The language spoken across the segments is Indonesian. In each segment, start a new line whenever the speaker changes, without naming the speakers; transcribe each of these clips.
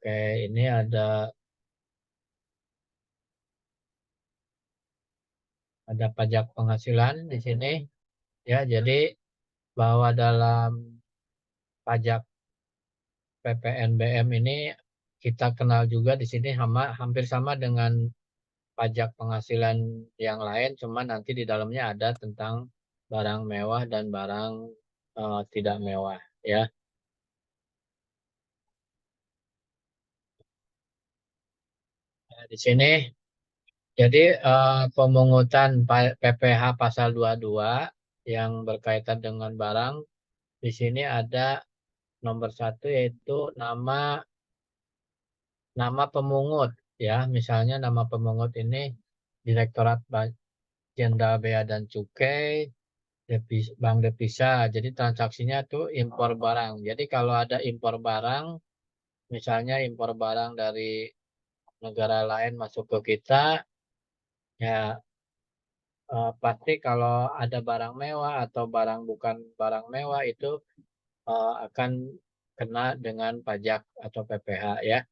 Oke, ini ada pajak penghasilan di sini ya. Jadi bahwa dalam pajak PPNBM ini kita kenal juga di sini hampir sama dengan pajak penghasilan yang lain, cuma nanti di dalamnya ada tentang barang mewah dan barang tidak mewah ya. Nah, di sini jadi pemungutan PPh pasal 22 yang berkaitan dengan barang di sini ada nomor satu yaitu nama pemungut ya. Misalnya nama pemungut ini Direktorat Jenderal Bea dan Cukai, Bank Devisa. Jadi transaksinya tuh impor barang. Jadi kalau ada impor barang, misalnya impor barang dari negara lain masuk ke kita, ya pasti kalau ada barang mewah atau barang bukan barang mewah itu akan kena dengan pajak atau PPh ya.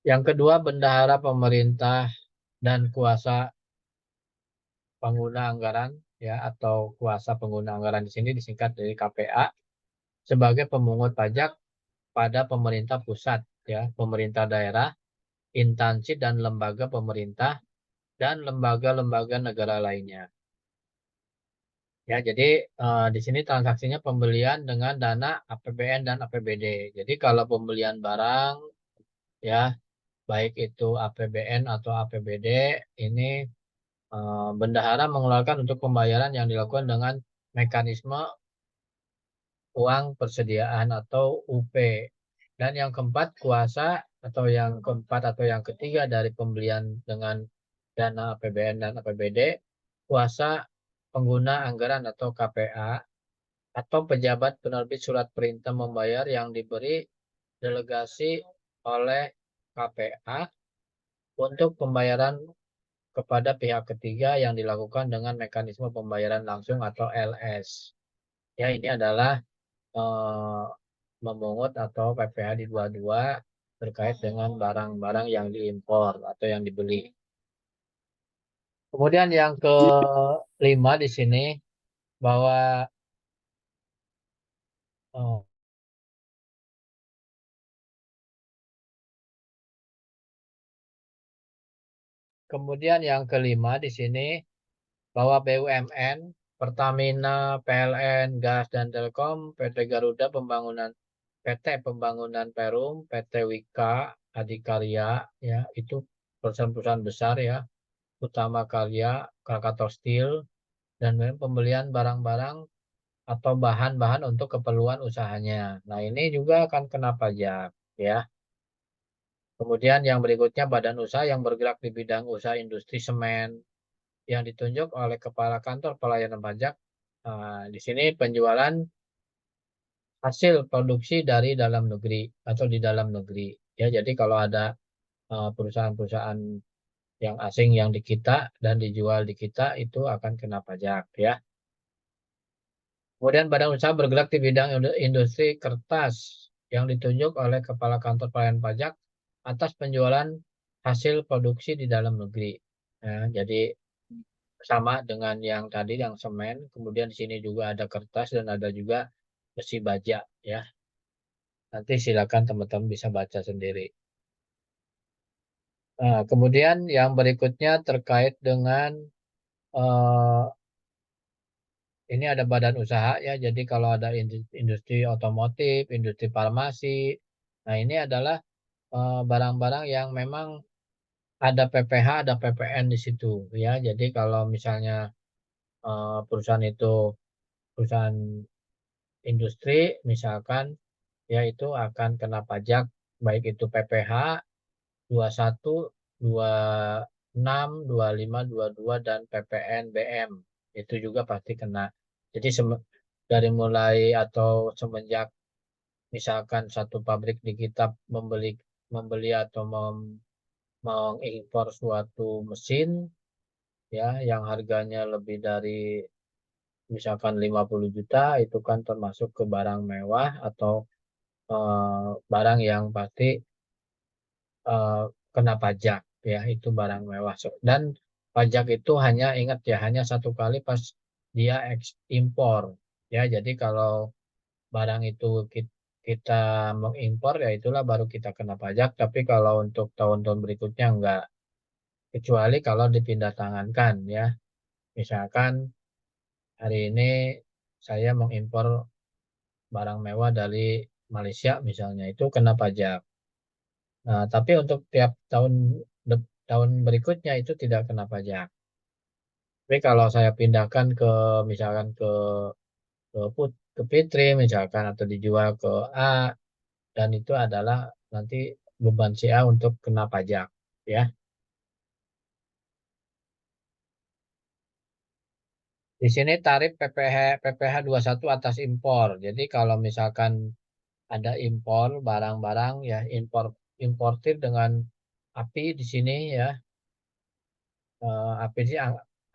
Yang kedua, bendahara pemerintah dan kuasa pengguna anggaran ya, atau kuasa pengguna anggaran di sini disingkat dari KPA sebagai pemungut pajak pada pemerintah pusat ya, pemerintah daerah, instansi dan lembaga pemerintah dan lembaga-lembaga negara lainnya. Ya, jadi di sini transaksinya pembelian dengan dana APBN dan APBD. Jadi kalau pembelian barang ya, baik itu APBN atau APBD, ini bendahara mengeluarkan untuk pembayaran yang dilakukan dengan mekanisme uang persediaan atau UP. Dan yang keempat, kuasa atau yang keempat atau yang ketiga dari pembelian dengan dana APBN dan APBD, kuasa pengguna anggaran atau KPA atau pejabat penerbit surat perintah membayar yang diberi delegasi oleh KPA untuk pembayaran kepada pihak ketiga yang dilakukan dengan mekanisme pembayaran langsung atau LS. Ya, ini adalah eh, memungut atau PPh di 22 terkait dengan barang-barang yang diimpor atau yang dibeli. Kemudian yang kelima di sini bahwa eh, kemudian yang kelima di sini bahwa BUMN, Pertamina, PLN, Gas dan Telkom, PT Garuda Pembangunan, PT Pembangunan Perum, PT Wika, Adikarya, ya itu perusahaan-perusahaan besar ya, Utama Karya, Krakatau Steel, dan pembelian barang-barang atau bahan-bahan untuk keperluan usahanya. Nah, ini juga akan kena pajak ya. Kemudian yang berikutnya badan usaha yang bergerak di bidang usaha industri semen yang ditunjuk oleh Kepala Kantor Pelayanan Pajak. Di sini penjualan hasil produksi dari dalam negeri atau di dalam negeri. Ya, jadi kalau ada perusahaan-perusahaan yang asing yang di kita dan dijual di kita itu akan kena pajak ya. Kemudian badan usaha bergerak di bidang industri kertas yang ditunjuk oleh Kepala Kantor Pelayanan Pajak atas penjualan hasil produksi di dalam negeri. Ya, jadi sama dengan yang tadi yang semen, kemudian di sini juga ada kertas dan ada juga besi baja ya. Nanti silakan teman-teman bisa baca sendiri. Nah, kemudian yang berikutnya terkait dengan eh, ini ada badan usaha ya. Jadi kalau ada industri otomotif, industri farmasi, nah ini adalah barang-barang yang memang ada PPh, ada PPN di situ ya. Jadi kalau misalnya perusahaan itu perusahaan industri misalkan ya itu akan kena pajak baik itu PPh 21, 26, 25, 22 dan PPN BM itu juga pasti kena. Jadi dari mulai atau semenjak misalkan satu pabrik di kita membeli membeli atau mengimpor suatu mesin ya yang harganya lebih dari misalkan 50 juta itu kan termasuk ke barang mewah atau barang yang pasti eh, kena pajak ya, itu barang mewah. Dan pajak itu hanya ingat ya, hanya satu kali pas dia impor ya. Jadi kalau barang itu kita mengimpor ya itulah baru kita kena pajak. Tapi kalau untuk tahun-tahun berikutnya enggak, kecuali kalau dipindah tangankan ya. Misalkan hari ini saya mengimpor barang mewah dari Malaysia misalnya, itu kena pajak. Nah, tapi untuk tiap tahun berikutnya itu tidak kena pajak. Tapi kalau saya pindahkan ke misalkan ke Fitri misalkan, atau dijual ke A, dan itu adalah nanti beban si A untuk kena pajak ya. Di sini tarif PPh 21 atas impor. Jadi kalau misalkan ada impor barang-barang ya, importir dengan API di sini ya. API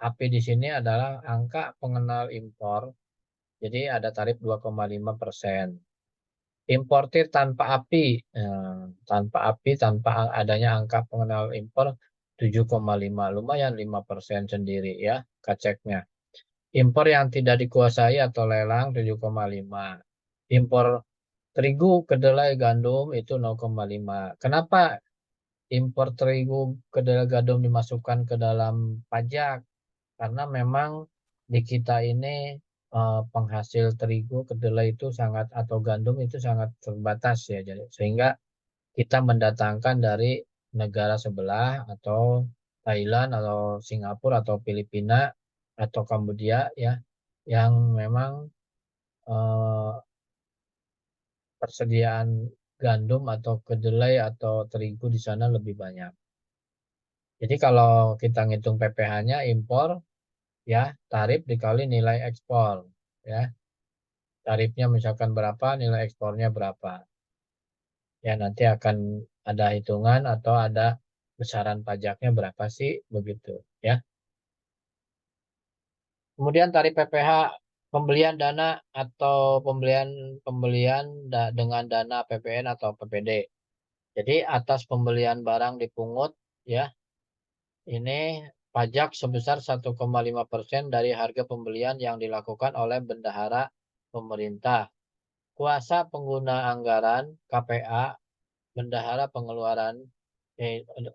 API di sini adalah angka pengenal impor. Jadi ada tarif 2,5%. Importir tanpa API, tanpa API, tanpa adanya angka pengenal impor 7,5, lumayan 5% sendiri ya kaceknya. Impor yang tidak dikuasai atau lelang 7,5. Impor terigu, kedelai, gandum itu 0,5. Kenapa impor terigu, kedelai, gandum dimasukkan ke dalam pajak? Karena memang di kita ini penghasil terigu, kedelai itu sangat, atau gandum itu sangat terbatas ya. Jadi sehingga kita mendatangkan dari negara sebelah, atau Thailand atau Singapura atau Filipina atau Kamboja ya, yang memang eh, persediaan gandum atau kedelai atau terigu di sana lebih banyak. Jadi kalau kita ngitung PPh-nya impor ya, tarif dikali nilai ekspor ya. Tarifnya misalkan berapa, nilai ekspornya berapa. Ya nanti akan ada hitungan atau ada besaran pajaknya berapa sih begitu ya. Kemudian tarif PPh pembelian dana atau pembelian pembelian dengan dana PPN atau PPD. Jadi atas pembelian barang dipungut ya, ini pajak sebesar 1,5% dari harga pembelian yang dilakukan oleh bendahara pemerintah. Kuasa pengguna anggaran KPA, bendahara pengeluaran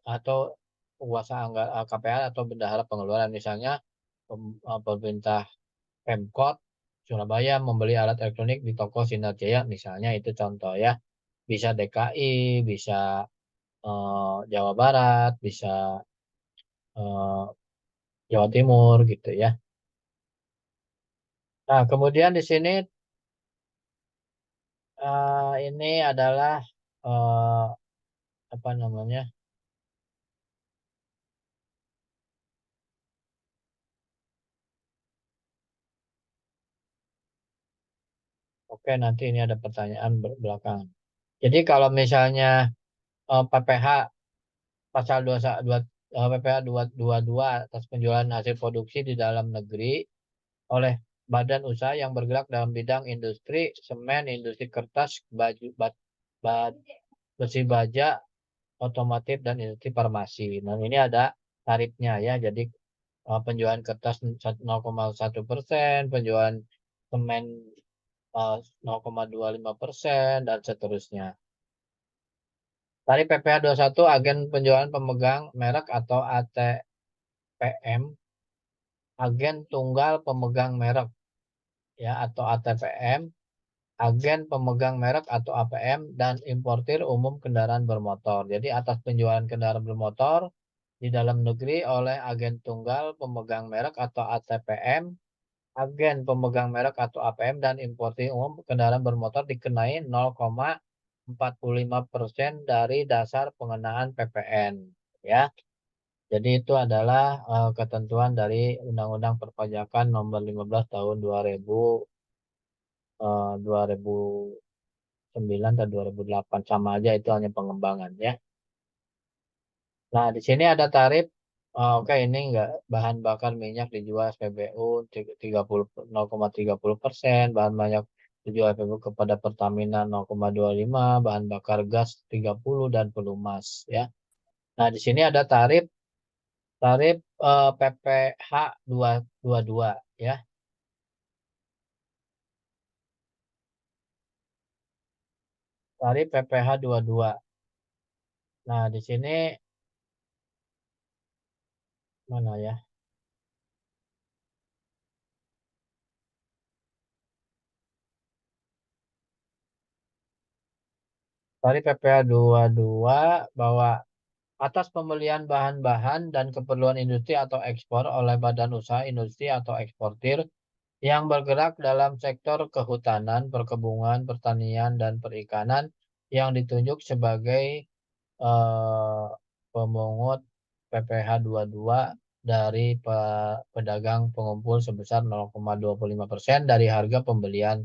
atau kuasa anggaran KPA atau bendahara pengeluaran, misalnya pemerintah Pemkot Surabaya membeli alat elektronik di toko Sinar Jaya misalnya, itu contoh ya. Bisa DKI, bisa Jawa Barat, bisa eh, Jawa Timur gitu ya. Nah, kemudian di sini ini adalah eh, apa namanya? Oke, nanti ini ada pertanyaan belakangan. Jadi kalau misalnya PPh pasal 21 PPh 222 atas penjualan hasil produksi di dalam negeri oleh badan usaha yang bergerak dalam bidang industri semen, industri kertas, besi baja, otomotif, dan industri farmasi. Nah, ini ada tarifnya ya. Jadi penjualan kertas 0,1%, penjualan semen 0,25%, dan seterusnya. Tarif PPh 21 agen penjualan pemegang merek atau ATPM, agen tunggal pemegang merek ya atau ATPM, agen pemegang merek atau APM, dan importir umum kendaraan bermotor. Jadi atas penjualan kendaraan bermotor di dalam negeri oleh agen tunggal pemegang merek atau ATPM, agen pemegang merek atau APM, dan importir umum kendaraan bermotor dikenai 0,45% dari dasar pengenaan PPN ya. Jadi itu adalah ketentuan dari Undang-Undang Perpajakan Nomor 15 Tahun 2009 dan 2008, sama aja, itu hanya pengembangan ya. Nah, di sini ada tarif. Oke, ini enggak, bahan bakar minyak dijual SPBU 0,30%, bahan minyak 7 FFU kepada Pertamina 0,25, bahan bakar gas 30 dan pelumas ya. Nah, di sini ada tarif PPh 222 ya. Tarif PPh 22. Nah, di sini mana ya? Tarif PPh 22 bahwa atas pembelian bahan-bahan dan keperluan industri atau ekspor oleh badan usaha industri atau eksportir yang bergerak dalam sektor kehutanan, perkebunan, pertanian, dan perikanan yang ditunjuk sebagai eh, pemungut PPh 22 dari pedagang pengumpul sebesar 0,25% dari harga pembelian.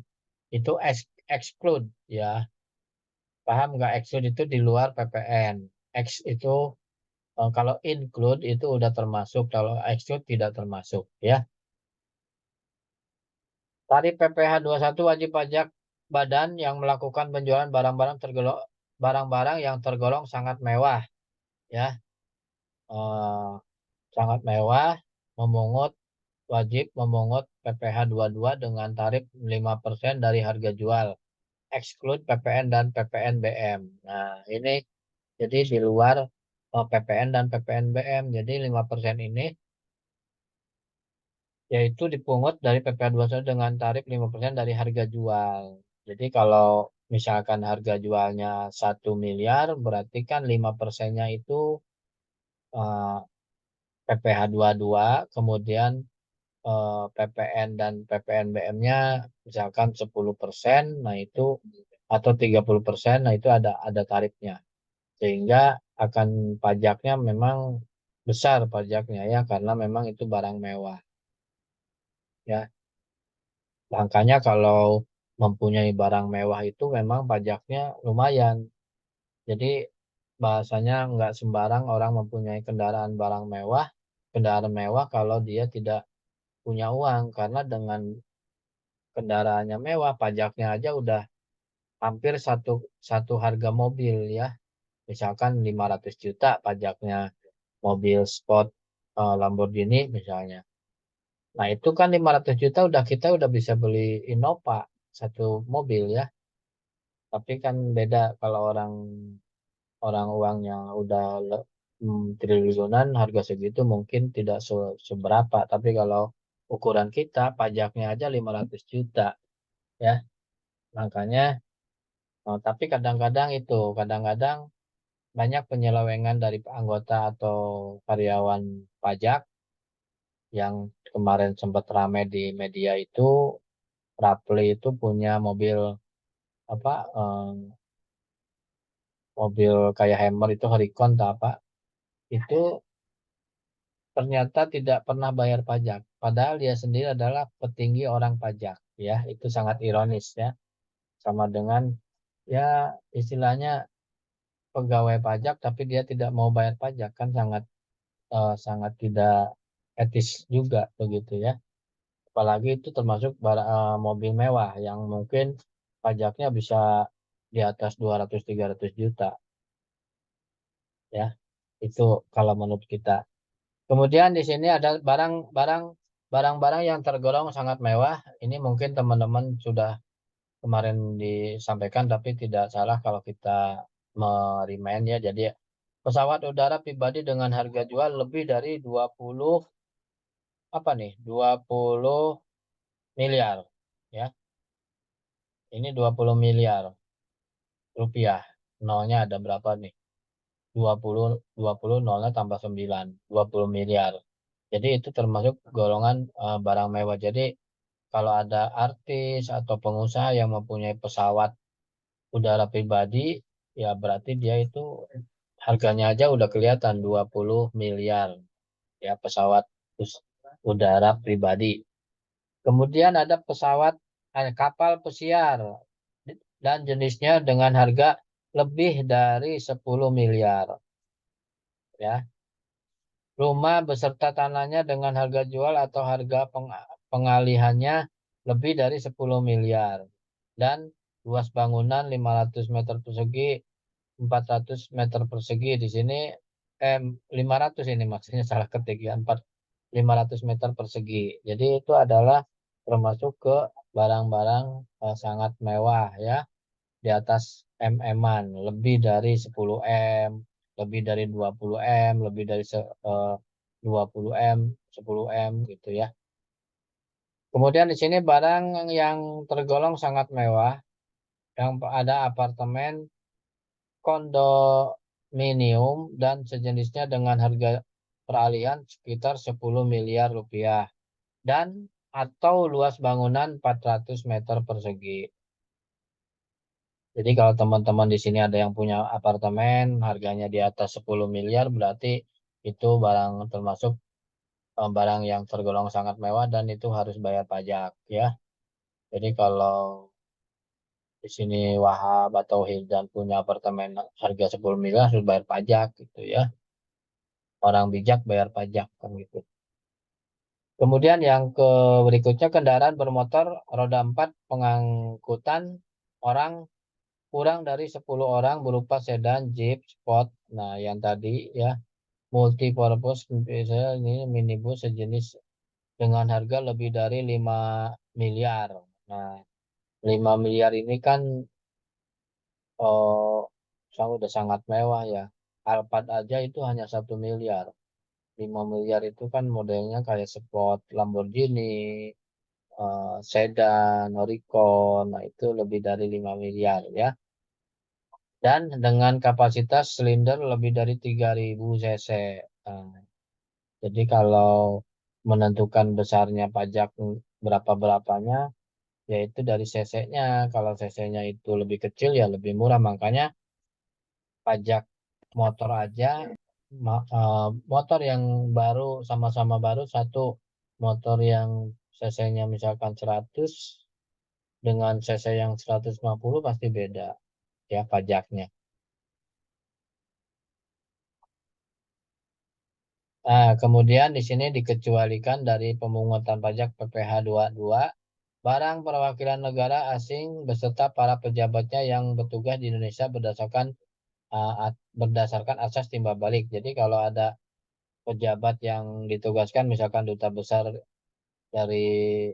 Itu exclude ya. Paham nggak? Exclude itu di luar PPN. X itu kalau include itu udah termasuk, kalau exclude tidak termasuk ya. Tarif PPh 21 wajib pajak badan yang melakukan penjualan barang-barang yang tergolong sangat mewah ya. Eh, Sangat mewah memungut wajib memungut PPh 22 dengan tarif 5% dari harga jual, exclude PPN dan PPNBM. Nah, ini jadi di luar PPN dan PPNBM. Jadi 5% ini yaitu dipungut dari PPh 21 dengan tarif 5% dari harga jual. Jadi kalau misalkan harga jualnya 1 miliar, berarti kan 5%-nya itu eh, PPh 22, kemudian PPN dan PPNBM-nya misalkan 10%, nah itu atau 30%, nah itu ada tarifnya. Sehingga akan pajaknya memang besar pajaknya ya karena memang itu barang mewah ya. Makanya kalau mempunyai barang mewah itu memang pajaknya lumayan. Jadi bahasanya nggak sembarang orang mempunyai kendaraan mewah kalau dia tidak punya uang karena dengan kendaraannya mewah, pajaknya aja udah hampir satu satu harga mobil ya. Misalkan 500 juta pajaknya mobil sport Lamborghini misalnya. Nah, itu kan 500 juta kita udah bisa beli Innova satu mobil ya. Tapi kan beda kalau orang orang uangnya udah triliunan harga segitu mungkin tidak seberapa. Tapi kalau ukuran kita pajaknya aja 500 juta ya. Makanya tapi kadang-kadang banyak penyelewengan dari anggota atau karyawan pajak yang kemarin sempat ramai di media itu. Rapli itu punya mobil apa mobil kayak Hammer itu Hurricane atau apa itu ternyata tidak pernah bayar pajak padahal dia sendiri adalah petinggi orang pajak ya. Itu sangat ironis ya, sama dengan ya istilahnya pegawai pajak tapi dia tidak mau bayar pajak kan sangat tidak etis juga begitu ya. Apalagi itu termasuk mobil mewah yang mungkin pajaknya bisa di atas 200-300 juta ya. Itu kalau menurut kita. Kemudian di sini ada barang-barang yang tergolong sangat mewah. Ini mungkin teman-teman sudah kemarin disampaikan tapi tidak salah kalau kita merimain ya. Jadi pesawat udara pribadi dengan harga jual lebih dari 20 apa nih? 20 miliar ya. Ini 20 miliar rupiah. Nolnya ada berapa nih? 20 nolnya tambah 9, 20 miliar. Jadi itu termasuk golongan barang mewah. Jadi kalau ada artis atau pengusaha yang mempunyai pesawat udara pribadi, ya berarti dia itu harganya aja udah kelihatan 20 miliar ya pesawat udara pribadi. Kemudian ada kapal pesiar dan jenisnya dengan harga lebih dari 10 miliar ya. Rumah beserta tanahnya dengan harga jual atau harga pengalihannya lebih dari 10 miliar. dan luas bangunan 500 meter persegi, 400 meter persegi. Di sini 500 ini maksudnya salah ketik ya, 500 meter persegi. Jadi itu adalah termasuk ke barang-barang sangat mewah ya, di atas MM-an, lebih dari 10 M, lebih dari 20 M, lebih dari 20 M, 10 M gitu ya. Kemudian di sini barang yang tergolong sangat mewah, yang ada apartemen, kondominium, dan sejenisnya dengan harga peralihan sekitar 10 miliar rupiah. Dan atau luas bangunan 400 meter persegi. Jadi kalau teman-teman di sini ada yang punya apartemen, harganya di atas 10 miliar, berarti itu barang termasuk barang yang tergolong sangat mewah dan itu harus bayar pajak ya. Jadi kalau di sini Wahab atau Hildan punya apartemen harga 10 miliar harus bayar pajak gitu ya. Orang bijak bayar pajak kan gitu. Kemudian yang ke berikutnya kendaraan bermotor roda 4 pengangkutan orang kurang dari 10 orang berupa sedan, jeep, sport. Nah, yang tadi ya multipurpose misalnya ini minibus sejenis dengan harga lebih dari 5 miliar. Nah, 5 miliar ini kan oh, udah sangat mewah ya. Alphard aja itu hanya 1 miliar. 5 miliar itu kan modelnya kayak Sport, Lamborghini, sedan, Oricon. Nah, itu lebih dari 5 miliar ya. Dan dengan kapasitas silinder lebih dari 3.000 cc. Nah, jadi kalau menentukan besarnya pajak berapa-berapanya, yaitu dari cc-nya. Kalau cc-nya itu lebih kecil ya lebih murah. Makanya pajak motor aja, motor yang baru sama-sama baru satu motor yang cc-nya misalkan 100 dengan cc yang 150 pasti beda ya pajaknya. Nah, kemudian di sini dikecualikan dari pemungutan pajak PPh 22 barang perwakilan negara asing beserta para pejabatnya yang bertugas di Indonesia berdasarkan asas timbal balik. Jadi kalau ada pejabat yang ditugaskan misalkan dari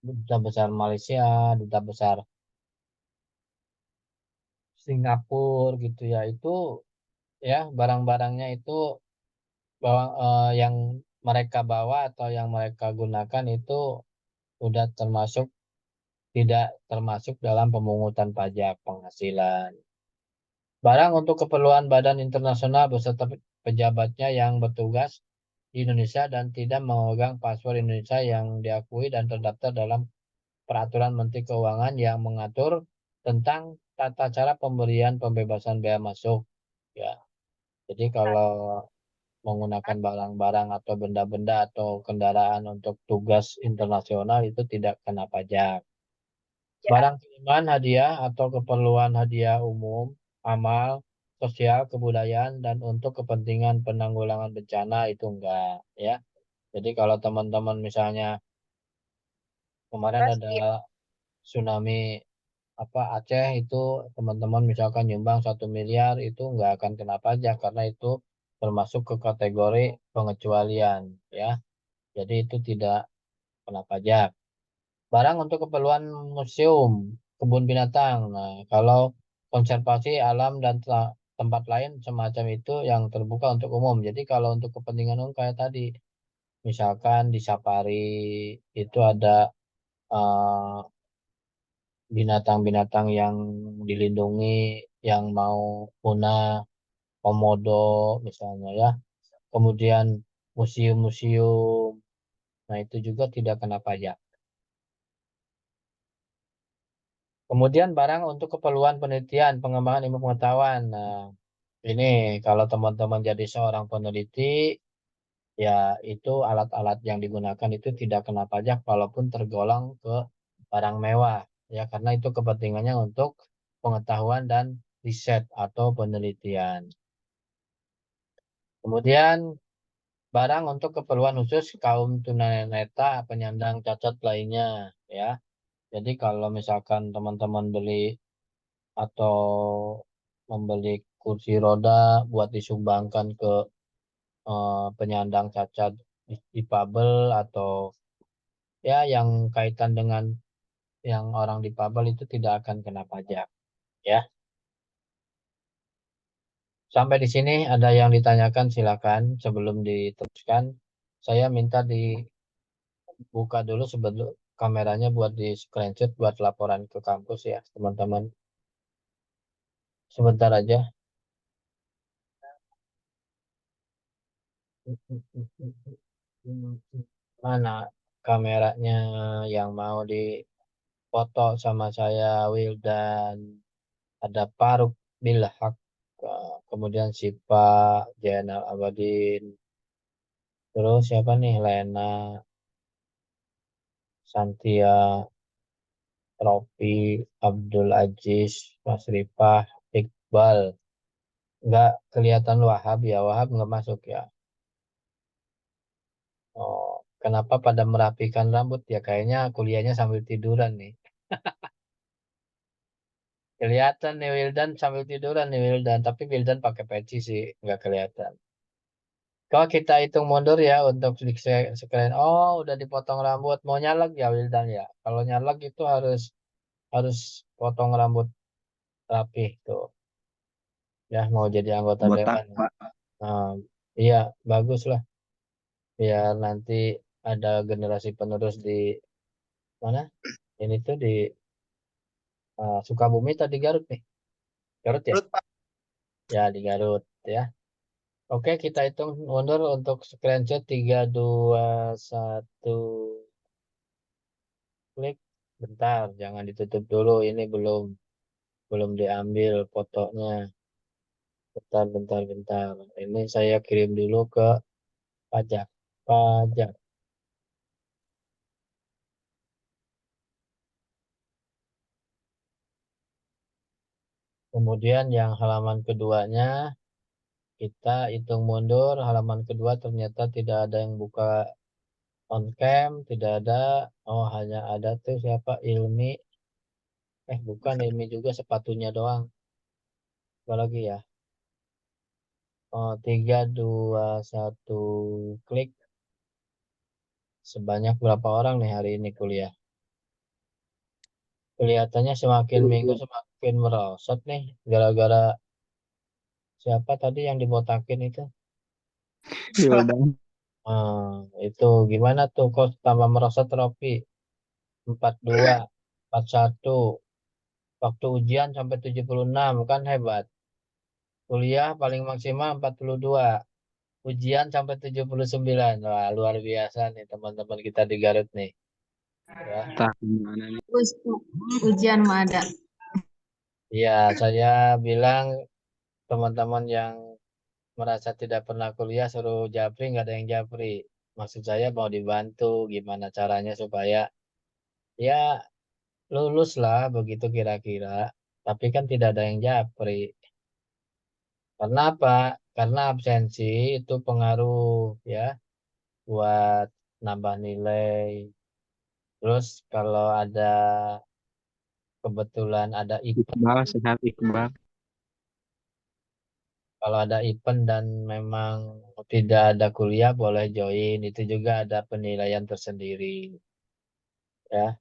duta besar Malaysia, duta besar Singapura gitu ya, itu ya barang-barangnya itu yang mereka bawa atau yang mereka gunakan itu udah tidak termasuk dalam pemungutan pajak penghasilan. Barang untuk keperluan badan internasional beserta pejabatnya yang bertugas di Indonesia dan tidak memegang paspor Indonesia yang diakui dan terdaftar dalam peraturan Menteri Keuangan yang mengatur tentang tata cara pemberian pembebasan bea masuk. Ya, jadi kalau menggunakan barang-barang atau benda-benda atau kendaraan untuk tugas internasional itu tidak kena pajak. Barang kiriman hadiah atau keperluan hadiah umum, amal, sosial, kebudayaan, dan untuk kepentingan penanggulangan bencana itu enggak ya. Jadi kalau teman-teman misalnya kemarin ada tsunami Aceh itu teman-teman misalkan nyumbang 1 miliar itu nggak akan kena pajak karena itu termasuk ke kategori pengecualian ya. Jadi itu tidak kena pajak. Barang untuk keperluan museum, kebun binatang. Nah, kalau konservasi alam dan tempat lain semacam itu yang terbuka untuk umum. Jadi kalau untuk kepentingan umum kayak tadi, misalkan di safari itu ada eh, binatang-binatang yang dilindungi, yang mau punah, komodo misalnya ya. Kemudian museum-museum, nah itu juga tidak kena pajak. Kemudian barang untuk keperluan penelitian, pengembangan ilmu pengetahuan. Nah, ini kalau teman-teman jadi seorang peneliti, ya itu alat-alat yang digunakan itu tidak kena pajak walaupun tergolong ke barang mewah. Ya, karena itu kepentingannya untuk pengetahuan dan riset atau penelitian. Kemudian barang untuk keperluan khusus kaum tunanetra penyandang cacat lainnya, ya. Jadi kalau misalkan teman-teman beli atau membeli kursi roda buat disumbangkan ke penyandang cacat difabel atau ya yang kaitan dengan yang orang difabel itu tidak akan kena pajak ya. Sampai di sini ada yang ditanyakan silakan sebelum diteruskan. Saya minta dibuka dulu sebelum kameranya buat di screenshot buat laporan ke kampus ya teman-teman. Sebentar aja. Mana kameranya yang mau difoto sama saya Wildan? Ada Faruk Bilhak, kemudian Sipa, Zainal Abidin, terus siapa nih? Lena, Santia, Rofi, Abdul Aziz, Mas Rifah, Iqbal. Nggak kelihatan Wahab ya, Wahab nggak masuk ya. Oh, kenapa pada merapikan rambut ya? Kayaknya kuliahnya sambil tiduran nih. Kelihatan nih Wildan sambil tiduran nih Wildan, tapi Wildan pakai peci sih, nggak kelihatan. Kalau kita hitung mundur ya untuk sekalian, oh udah dipotong rambut, mau nyalek ya Wildan ya. Kalau nyalek itu harus harus potong rambut rapih tuh, ya mau jadi anggota
Botak,
dewan.
Pak.
Nah, iya bagus lah, biar nanti ada generasi penerus di mana? Ini tuh di Sukabumi atau di Garut nih? Garut ya?
Menurut Pak.
Ya di Garut ya. Oke, kita hitung mundur untuk screenshot 3 2 1 klik. Bentar, jangan ditutup dulu. Ini belum diambil fotonya. Bentar, bentar, bentar. Ini saya kirim dulu ke pajak. Pajak. Kemudian yang halaman keduanya kita hitung mundur. Halaman kedua ternyata tidak ada yang buka on cam, tidak ada. Oh, hanya ada tuh siapa? Ilmi. Bukan Ilmi juga sepatunya doang. Apa lagi ya? Oh, 3 2 1 klik. Sebanyak berapa orang nih hari ini kuliah? Kelihatannya semakin minggu semakin merosot nih. Gara-gara siapa tadi yang dibotakin itu?
Wildan.
Itu gimana tuh kok tambah merosot Rofi? 42, 41. Waktu ujian sampai 76 kan hebat. Kuliah paling maksimal 42. Ujian sampai 79. Wah, luar biasa nih teman-teman kita di Garut nih. Ya.
Tak gimana nih.
Ujian mah ada.
Iya, saya bilang teman-teman yang merasa tidak pernah kuliah suruh japri, nggak ada yang japri. Maksud saya mau dibantu gimana caranya supaya ya lulus lah begitu kira-kira. Tapi kan tidak ada yang japri. Karena apa? Karena absensi itu pengaruh ya buat nambah nilai. Terus kalau ada kebetulan ada
Iqbal, sehat Iqbal.
kalau ada event dan memang tidak ada kuliah boleh join. Itu juga ada penilaian tersendiri. Ya,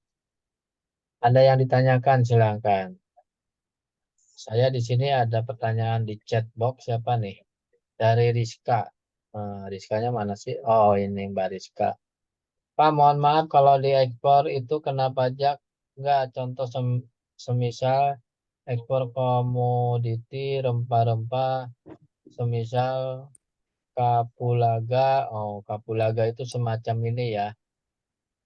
ada yang ditanyakan silakan. Saya di sini ada pertanyaan di chat box siapa nih? Dari Rizka. Rizkanya mana sih? Oh ini Mbak Rizka. Pak, mohon maaf kalau di ekspor itu kena pajak enggak? Contoh semisal ekspor komoditi rempah-rempah, semisal kapulaga. Oh, kapulaga itu semacam ini ya,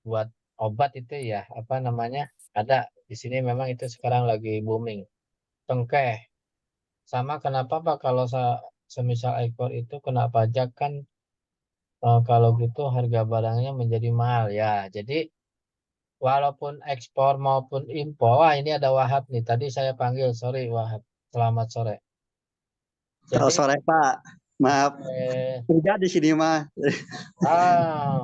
buat obat itu ya, apa namanya? Ada di sini memang itu sekarang lagi booming. Cengkeh. Sama kenapa Pak kalau semisal ekspor itu kena pajak kan kalau gitu harga barangnya menjadi mahal ya. Jadi walaupun ekspor maupun impor, wah ini ada Wahab nih. Tadi saya panggil, sorry Wahab. Selamat sore.
Selamat
Jadi
sore, Pak. Maaf,
eh,
hujan di sini mah.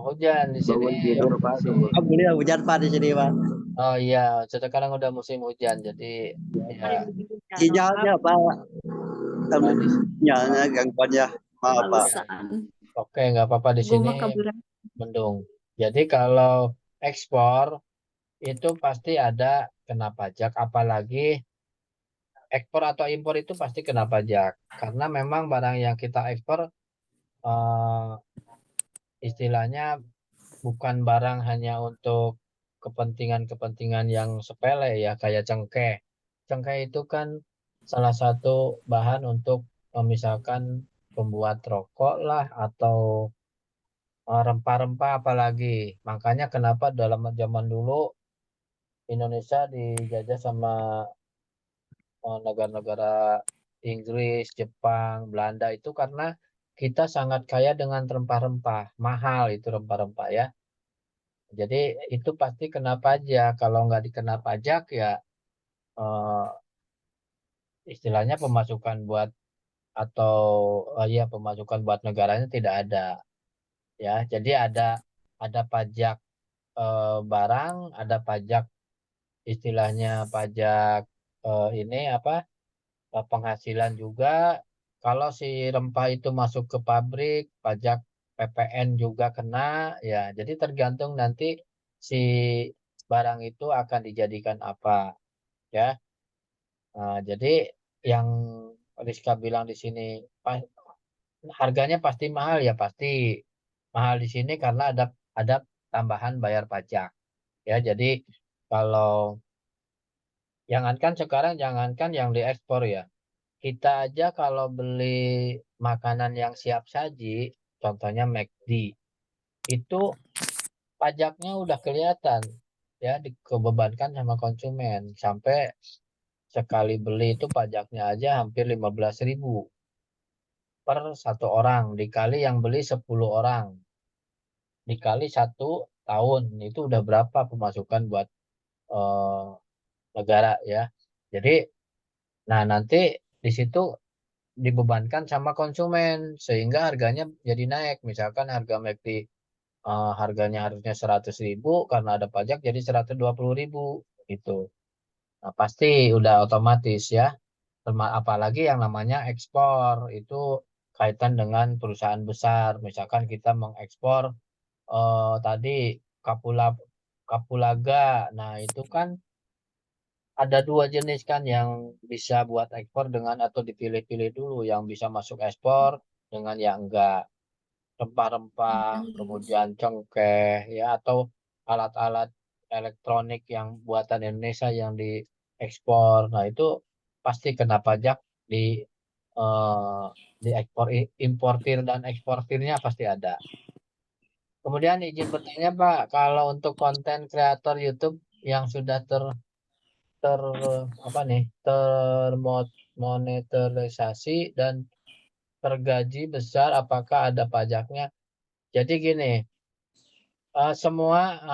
hujan di sini.
Bangun tidur, Pak. Alhamdulillah hujan, Pak, di sini, Pak.
Oh iya, sekarang udah musim hujan, jadi ya
Sinyalnya Pak.
oh, di,
Sinyalnya gangguannya. Maaf Pak.
ya, oke nggak apa-apa di
Gue
sini
mah kabaran.
mendung. Jadi kalau ekspor itu pasti ada kena pajak, apalagi ekspor atau impor itu pasti kena pajak. Karena memang barang yang kita ekspor eh, istilahnya bukan barang hanya untuk kepentingan-kepentingan yang sepele ya, kayak cengkeh. Cengkeh itu kan salah satu bahan untuk misalkan pembuat rokok lah atau rempah-rempah apalagi. Makanya kenapa dalam zaman dulu Indonesia dijajah sama negara-negara Inggris, Jepang, Belanda itu karena kita sangat kaya dengan rempah-rempah. Mahal itu rempah-rempah ya. Jadi itu pasti kena pajak. Kalau nggak dikena pajak ya eh, istilahnya pemasukan buat atau ya pemasukan buat negaranya tidak ada ya. Jadi ada pajak barang, ada pajak istilahnya pajak ini apa penghasilan juga. Kalau si rempah itu masuk ke pabrik, pajak PPN juga kena ya. Jadi tergantung nanti si barang itu akan dijadikan apa ya. Nah, jadi yang Rizka bilang di sini harganya pasti mahal ya pasti mahal di sini karena ada tambahan bayar pajak ya. Jadi kalau jangankan sekarang jangankan yang diekspor ya. Kita aja kalau beli makanan yang siap saji, contohnya McD, itu pajaknya udah kelihatan ya dikebebankan sama konsumen sampai sekali beli itu pajaknya aja hampir 15.000 per satu orang dikali yang beli 10 orang dikali 1 tahun itu udah berapa pemasukan buat eh, negara ya. Jadi nah nanti di situ dibebankan sama konsumen sehingga harganya jadi naik. Misalkan harga McD harganya harusnya 100.000 karena ada pajak jadi 120.000 gitu. Nah, pasti udah otomatis ya. Apalagi yang namanya ekspor itu kaitan dengan perusahaan besar. Misalkan kita mengekspor tadi kapula kapulaga. Nah, itu kan ada 2 jenis kan yang bisa buat ekspor dengan atau dipilih-pilih dulu yang bisa masuk ekspor dengan yang enggak rempah-rempah, kemudian cengkeh ya atau alat-alat elektronik yang buatan Indonesia yang diekspor. Nah, itu pasti kena pajak eh, di ekspor importir dan eksportirnya pasti ada. Kemudian izin bertanya Pak, kalau untuk konten kreator YouTube yang sudah ter apa nih termonetarisasi dan tergaji besar, apakah ada pajaknya? Jadi gini, semua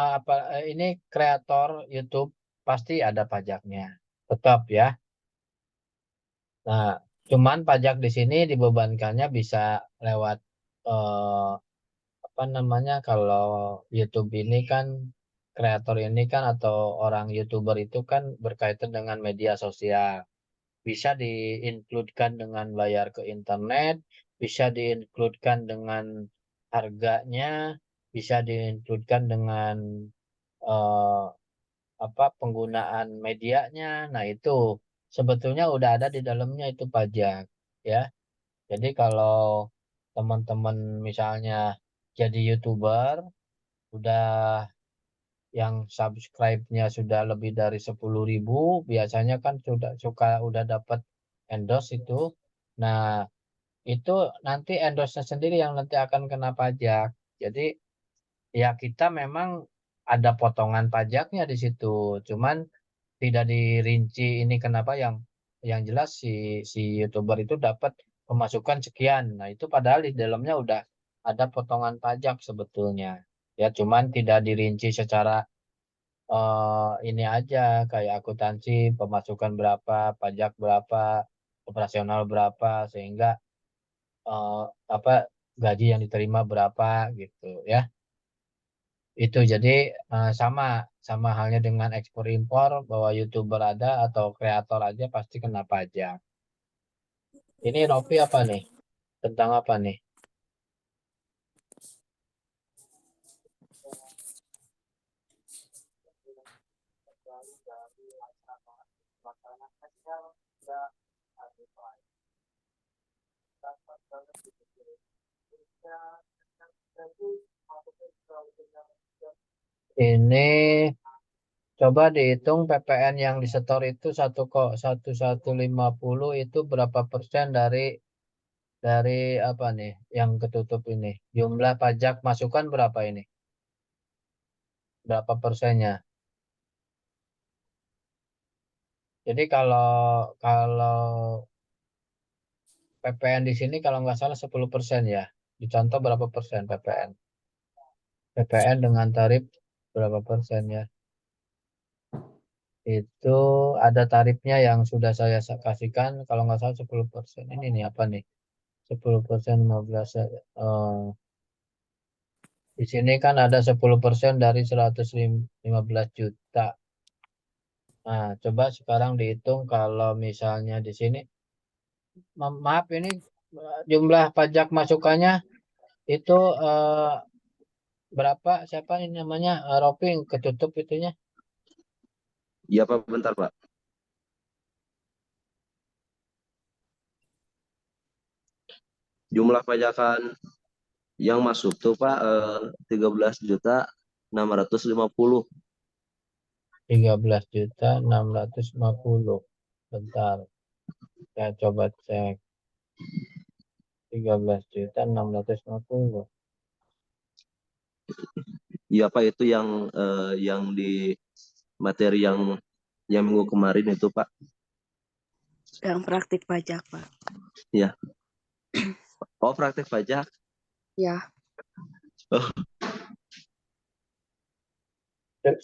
ini kreator YouTube pasti ada pajaknya, tetap ya. Nah, cuman pajak di sini dibebankannya bisa lewat eh, apa namanya kalau YouTube ini kan kreator ini kan atau orang YouTuber itu kan berkaitan dengan media sosial. Bisa diinkludkan dengan bayar ke internet, bisa diinkludkan dengan harganya, bisa diinkludkan dengan eh, apa penggunaan medianya. Nah, itu sebetulnya udah ada di dalamnya itu pajak ya. Jadi kalau teman-teman misalnya jadi YouTuber udah yang subscribe-nya sudah lebih dari 10.000, biasanya kan sudah suka udah dapat endorse itu. Nah, itu nanti endorse-nya sendiri yang nanti akan kena pajak. Jadi ya kita memang ada potongan pajaknya di situ. Cuman tidak dirinci ini kenapa yang jelas si YouTuber itu dapat pemasukan sekian. Nah, itu padahal di dalamnya udah ada potongan pajak sebetulnya. Ya, cuman tidak dirinci secara ini aja kayak akuntansi pemasukan berapa, pajak berapa, operasional berapa sehingga eh, apa gaji yang diterima berapa gitu ya. Itu jadi sama halnya dengan ekspor impor, bahwa YouTuber ada atau kreator aja pasti kena pajak. Ini Novi apa nih? Tentang apa nih? Ini coba dihitung PPN yang disetor itu 1,1150 itu berapa persen dari apa nih yang ketutup ini? Jumlah pajak masukan berapa ini? Berapa persennya? Jadi kalau PPN di sini kalau nggak salah 10% ya. Dicontoh berapa persen PPN? PPN dengan tarif berapa persen ya? Itu ada tarifnya yang sudah saya kasihkan. Kalau nggak salah 10%. Ini nih apa nih? 10% 15. Di sini kan ada 10% dari 115 juta. Nah, coba sekarang dihitung kalau misalnya di sini, maaf ini jumlah pajak masukannya itu berapa? Siapa ini namanya? Roping ketutup itunya.
Iya Pak, bentar Pak. Jumlah pajakan yang masuk tuh Pak 13.650.
13.650. Bentar, saya coba cek. 13.650.
Iya Pak, itu yang di materi yang minggu kemarin itu Pak.
Yang praktik pajak, Pak.
Ya. Oh, praktek pajak.
Ya,
Oh,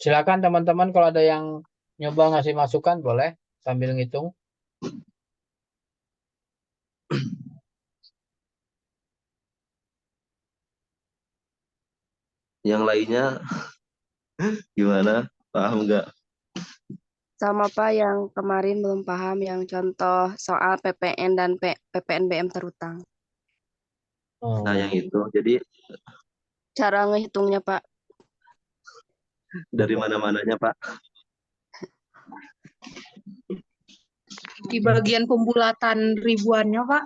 Silakan teman-teman kalau ada yang nyoba ngasih masukan boleh sambil ngitung.
yang lainnya gimana? Paham nggak?
sama Pak yang kemarin belum paham yang contoh soal PPN dan PPNBM terutang.
Nah, yang
Hmm,
itu. Jadi
Cara ngehitungnya, Pak.
dari mana-mananya Pak.
Di bagian pembulatan ribuannya, Pak.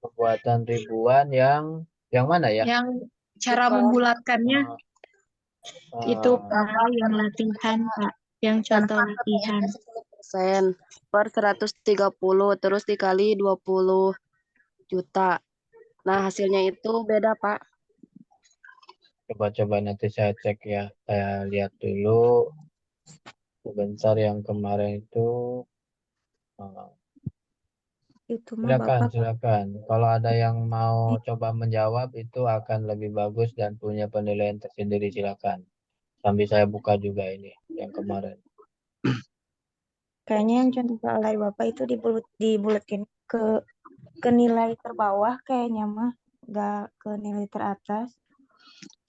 pembuatan ribuan yang mana ya?
Yang cara
Pak.
membulatkannya itu
Eh,
Pak, yang latihan, Pak. Yang contoh latihan.
10% per 130 terus dikali 20 juta. Nah, hasilnya itu beda, Pak.
coba-coba nanti saya cek ya. Saya lihat dulu sebentar yang kemarin itu. Eh,
Itu mah
silakan,
Bapak.
silakan. Kalau ada yang mau coba menjawab itu akan lebih bagus dan punya penilaian tersendiri, silakan. Sambil saya buka juga ini yang kemarin.
Kayaknya yang contoh soal dari Bapak itu dibulatin ke nilai terbawah kayaknya mah, nggak ke nilai teratas.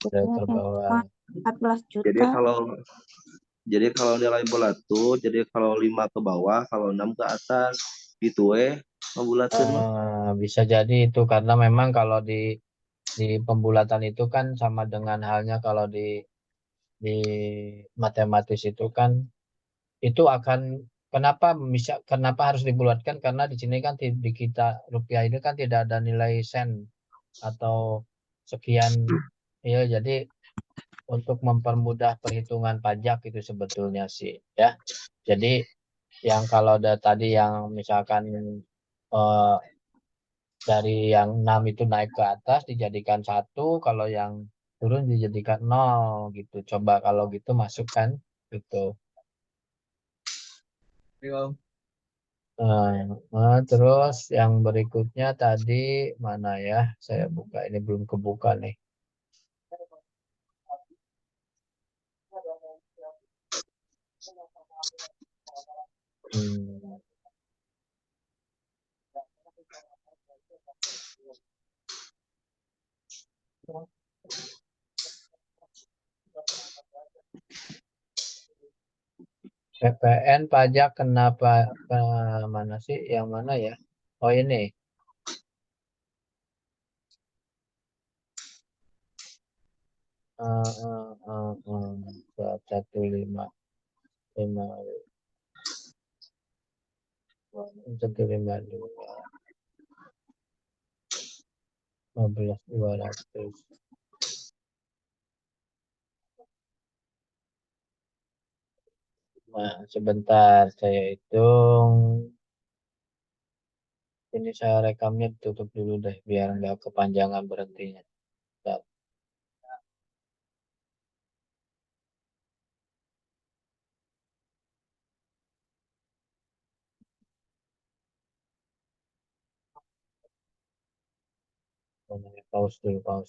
Dari
Jadinya yang
terbawah.
cuma 14
Jadi
juta.
kalau nilai bola tuh, jadi kalau 5 ke bawah, kalau 6 ke atas, gitu ngebulatin mah.
Bisa jadi itu karena memang kalau di pembulatan itu kan sama dengan halnya kalau di matematis itu kan itu akan kenapa harus dibulatkan karena di sini kan di kita rupiah ini kan tidak ada nilai sen atau sekian ya, jadi untuk mempermudah perhitungan pajak itu sebetulnya sih ya. Jadi yang kalau ada tadi yang misalkan eh, dari yang 6 itu naik ke atas dijadikan satu, kalau yang turun dijadikan nol gitu. Coba kalau gitu masukkan gitu. Terus yang berikutnya tadi mana ya? Saya buka ini belum kebuka nih. Hmm. PPN pajak kenapa mana sih? Yang mana ya? Oh ini. 115 15.200. Nah, sebentar saya hitung. Ini saya rekamnya tutup dulu deh biar nggak kepanjangan berhentinya. Bentar. Pause dulu, pause.